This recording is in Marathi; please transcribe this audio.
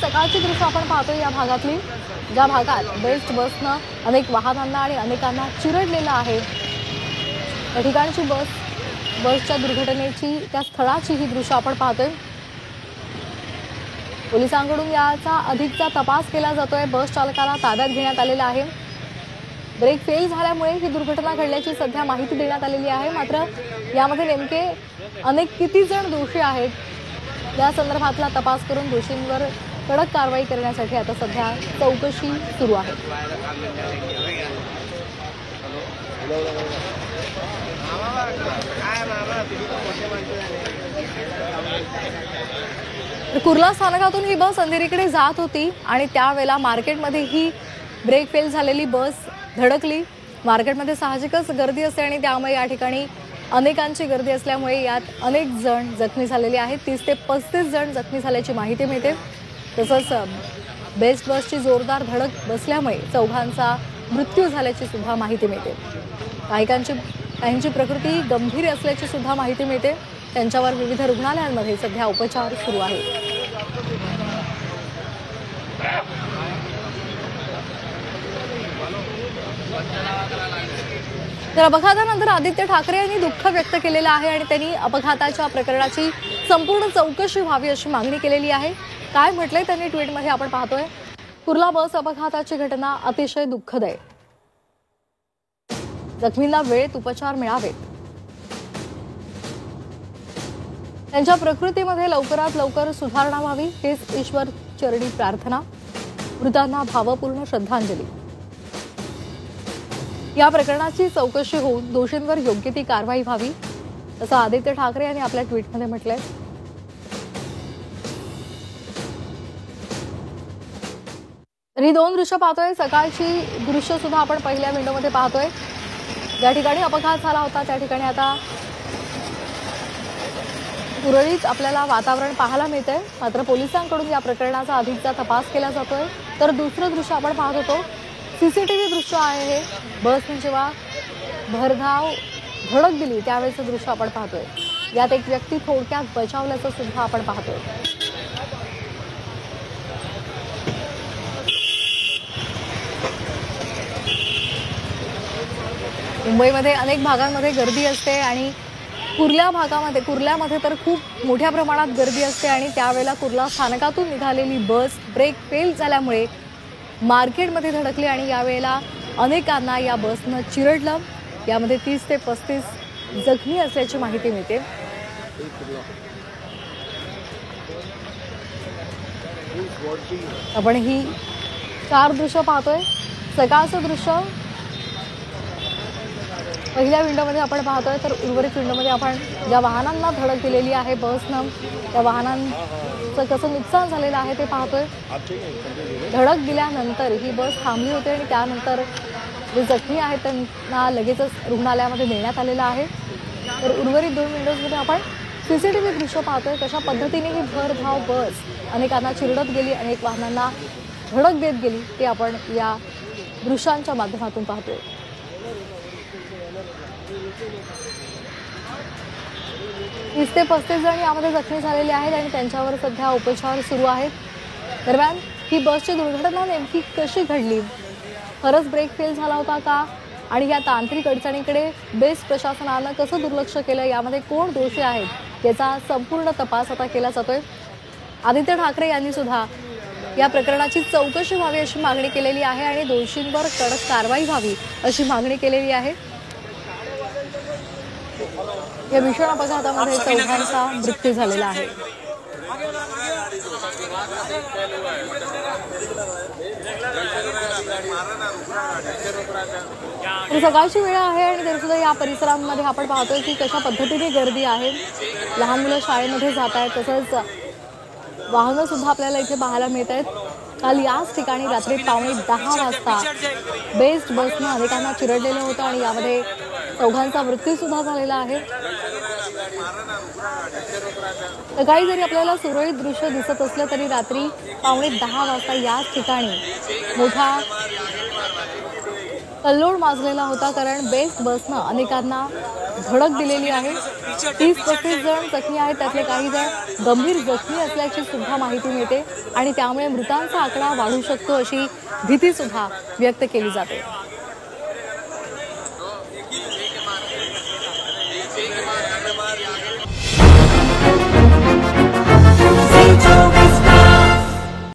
सकाळची दृश्य आपण पाहतोय या भागातली, ज्या भागात बेस्ट बसनं अनेक वाहनांना आणि अनेकांना चिरडलेलं आहे। या ठिकाणची बसच्या दुर्घटनेची त्या स्थळाची ही दृश्य आपण पाहतोय। पोलिसांकडून याचा अधिकचा तपास केला जातोय। बस चालकाला ताब्यात घेण्यात आलेला आहे। ब्रेक फेल झाल्यामुळे ही दुर्घटना घडल्याची सध्या माहिती देण्यात आलेली आहे। मात्र यामध्ये नेमके किती जण दोषी आहेत या संदर्भातला तपास करून दोषींवर कडक कारवाई करण्यासाठी आता सध्या चौकशी सुरू आहे। कुर्ला स्थानकातून ही बस अंधेरीकडे जात होती आणि त्यावेळेला मार्केटमध्ये ही ब्रेक फेल झालेली बस धडकली। मार्केटमध्ये साहजिकच गर्दी असते आणि त्यामुळे या ठिकाणी अनेकांची गर्दी असल्यामुळे यात अनेक जण जखमी झालेले आहेत। 30 ते 35 जण जखमी झाल्याची माहिती मिळते। तसंच बेस्ट बसची जोरदार धडक बसल्यामुळे चौघांचा मृत्यू झाल्याची सुद्धा माहिती मिळते। काहींची प्रकृती गंभीर असल्याची सुद्धा माहिती मिळते। त्यांच्यावर विविध रुग्णालयांमध्ये सध्या उपचार सुरू आहेत। तर अपघातानंतर आदित्य ठाकरे यांनी दुःख व्यक्त केलेलं आहे आणि त्यांनी अपघाताच्या प्रकरणाची संपूर्ण चौकशी व्हावी अशी मागणी केलेली आहे। काय म्हटलंय त्यांनी ट्विटमध्ये आपण पाहतोय। कुर्ला बस अपघाताची घटना अतिशय दुःखद आहे। जखमींना वेळेत उपचार मिळावेत। त्यांच्या प्रकृतीमध्ये लवकरात लवकर सुधारणा व्हावी हेच ईश्वर चरणी प्रार्थना। मृतांना भावपूर्ण श्रद्धांजली। या प्रकरणाची चौकशी होऊन दोषींवर योग्य ती कारवाई व्हावी असं आदित्य ठाकरे यांनी आपल्या ट्विटमध्ये म्हटलंय। ही दोन दृश्य पाहतोय। सकाळची दृश्य सुद्धा आपण पहिल्या विंडोमध्ये पाहतोय। ज्या ठिकाणी अपघात झाला होता त्या ठिकाणी आता उरळीत आपल्याला वातावरण पाहायला मिळतंय। मात्र पोलिसांकडून या प्रकरणाचा अधिकचा तपास केला जातोय। तर दुसरं दृश्य आपण पाहत होतो, सीसीटीव्ही दृश्य आहे हे। बसने जेव्हा भरधाव धडक दिली त्यावेळेचं दृश्य आपण पाहतोय। यात एक व्यक्ती थोडक्यात बचावल्याचं सुद्धा आपण पाहतोय। मुंबईमध्ये अनेक भागांमध्ये गर्दी असते आणि कुर्ल्यामध्ये तर खूप मोठ्या प्रमाणात गर्दी असते आणि त्यावेळेला कुर्ला स्थानकातून निघालेली बस ब्रेक फेल झाल्यामुळे मार्केटमध्ये धडकली आणि यावेळेला अनेकांना या बसनं चिरडलं। यामध्ये 30 ते 35 जखमी असल्याची माहिती मिळते। आपण ही 4 दृश्य पाहतोय। सकाळचं दृश्य पहिल्या विंडोमध्ये आपण पाहतोय। तर उर्वरित विंडोमध्ये आपण ज्या वाहनांना धडक दिलेली आहे बसनं त्या वाहनांचं कसं नुकसान झालेलं आहे ते पाहतोय। धडक दिल्यानंतर ही बस थांबली होती आणि त्यानंतर जे जखमी आहेत त्यांना लगेचच रुग्णालयामध्ये नेण्यात आलेलं आहे। तर उर्वरित 2 विंडोजमध्ये आपण सीसीटीव्ही दृश्य पाहतोय। कशा पद्धतीने ही भरधाव बस अनेकांना चिरडत गेली, अनेक वाहनांना धडक देत गेली ते आपण या दृश्यांच्या माध्यमातून पाहतोय। 30 ते 35 जण यामध्ये जखमी झालेले आहेत आणि त्यांच्यावर सध्या उपचार सुरू आहेत। दरम्यान ही बसची दुर्घटना नेमकी कशी घडली, खरंच ब्रेक फेल झाला होता का आणि या तांत्रिक अडचणीकडे बेस्ट प्रशासनानं कसं दुर्लक्ष केलं, यामध्ये कोण दोषी आहेत याचा संपूर्ण तपास आता केला जातोय। आदित्य ठाकरे यांनी सुद्धा या प्रकरणाची चौकशी व्हावी अशी मागणी केलेली आहे आणि दोषींवर कडक कारवाई व्हावी अशी मागणी केलेली आहे। या भीषण अपघातामध्ये चौघांचा मृत्यू झालेला आहे। सकाळची वेळ आहे आणि तरी सुद्धा या परिसरांमध्ये आपण पाहतोय की कशा पद्धतीने गर्दी आहे। लहान मुलं शाळेमध्ये जात आहेत, तसंच वाहनं सुद्धा आपल्याला इथे पाहायला मिळत आहेत। काल याच ठिकाणी रात्री 9:15 वाजता बेस्ट बसनं अनेकांना चिरडलेलं होतं आणि यामध्ये चौघांचा मृत्यू सुद्धा झालेला आहे। सकाळी जरी आपल्याला सुरळीत दृश्य दिसत असलं तरी रात्री 9:15 वाजता याच ठिकाणी मोठा कल्लोळ माजलेला होता, कारण बेस्ट बसनं अनेकांना धडक दिलेली आहे. 30-35 जण जखमी आहेत, त्यातले काही जण गंभीर जखमी असल्याची सुद्धा माहिती मिळते आणि त्यामुळे मृतांचा आकडा वाढू शकतो अशी भीती सुद्धा व्यक्त केली जाते.